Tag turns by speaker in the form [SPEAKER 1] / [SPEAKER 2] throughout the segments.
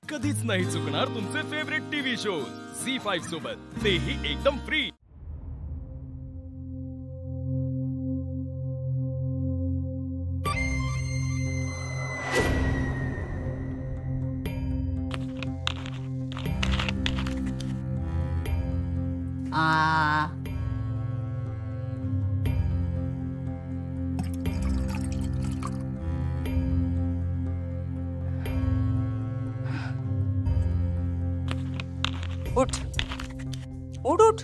[SPEAKER 1] कधीच नाही चुकणार तुमचे फेवरेट टीव्ही शोज झी5 सोबत, तेही एकदम फ्री।
[SPEAKER 2] उठ उठ उठ,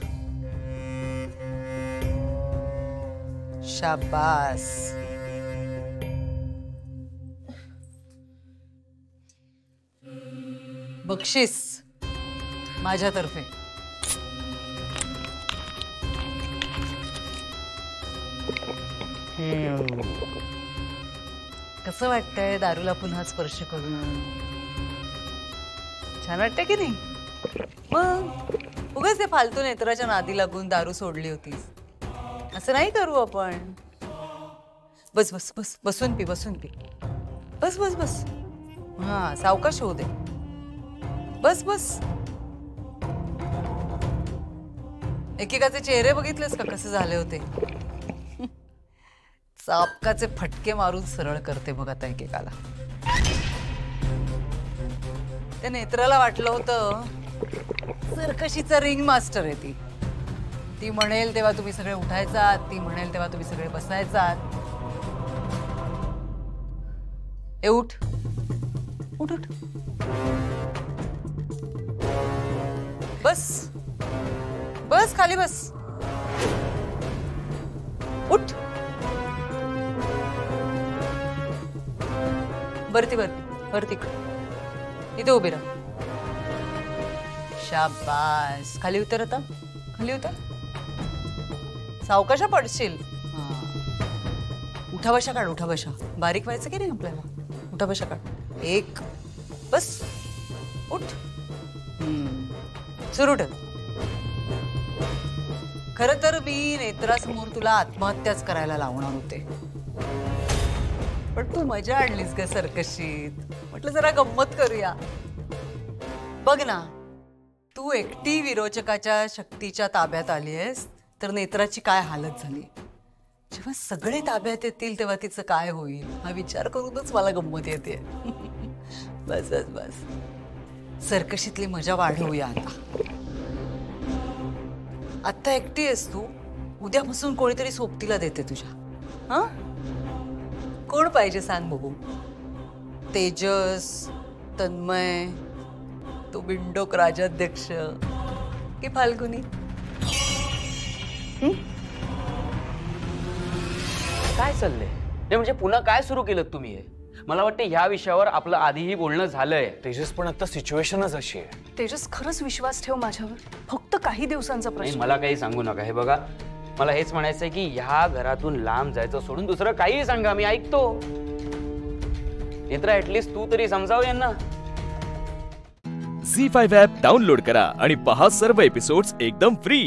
[SPEAKER 2] शाबास। बक्षीस माझ्यातर्फे। कसं वाटतंय दारूला पुन्हा स्पर्श करून? छान वाटतंय की नाही? मग उगाच ते फालतू नेत्राच्या नादी लागून दारू सोडली होतीस, असं नाही करू आपण। बस बस बस, बसून पी, बसून पी, बस बस बस। हा, सावकाश होऊ दे, बस बस। एकेकाचे चेहरे बघितलेस का कसे झाले होते? चापकाचे फटके मारून सरळ करते बघ आता एकेकाला। त्या नेत्राला वाटलं होतं सर्कशीचा रिंग मास्टर आहे ती। ती म्हणेल तेव्हा तुम्ही सगळे उठायचात, ती म्हणेल तेव्हा तुम्ही सगळे बसायचात। ए उठ उठ उठ, बस बस, खाली बस, उठ। वरती वरती वरती, इथे उभी राहा। शाबास, खाली उतर आता, खाली उतर। सावकाशा पडशील। उठा बशा काढ, उठा बशा। बारीक व्हायचं की नाही आपल्याला? उठा बशा काढ। एक, बस, उठ। सुरू ठेव। खरं तर मी नेत्रासमोर तुला आत्महत्याच करायला लावणार होते, पण तू मजा आणलीस ग सर्कशीत। म्हटलं जरा गंमत करूया। बघ ना, तू एकटी विरोचकाच्या शक्तीच्या ताब्यात आली आहेस तर नेत्राची काय हालत झाली। जेव्हा सगळे ताब्यात येतील तेव्हा तिचं काय होईल हा विचार करूनच मला गंमत येते। बस बस बस, सर्कशीतली मजा वाढवूया आता। आता एकटी आहेस तू, उद्यापासून कोणीतरी सोबतीला देते तुझ्या। हा, कोण पाहिजे सांग बघू? तेजस, तन्मय, तो बिंडोक राजाध्यक्ष की फाल्गुनी?
[SPEAKER 3] काय चाललंय हे? म्हणजे पुन्हा काय सुरू केलं तुम्ही? हे मला वाटतं ह्या विषयावर आपलं आधीही बोलणं झालंय।
[SPEAKER 4] तेजस, पण आता सिच्युएशनच अशी आहे।
[SPEAKER 5] तेजस, खरंच विश्वास ठेव माझ्यावर, फक्त काही दिवसांचा प्रश्न।
[SPEAKER 3] मला काही सांगू नका। हे बघा, मला हेच म्हणायचंय की ह्या घरातून लांब जायचं सोडून दुसरं काही सांगा, मी ऐकतो। नेत्रा, ऍटलीस्ट तू तरी समजाव यांना।
[SPEAKER 1] झी5 ॲप डाउनलोड करा आणि पहा सर्व एपिसोड्स एकदम फ्री।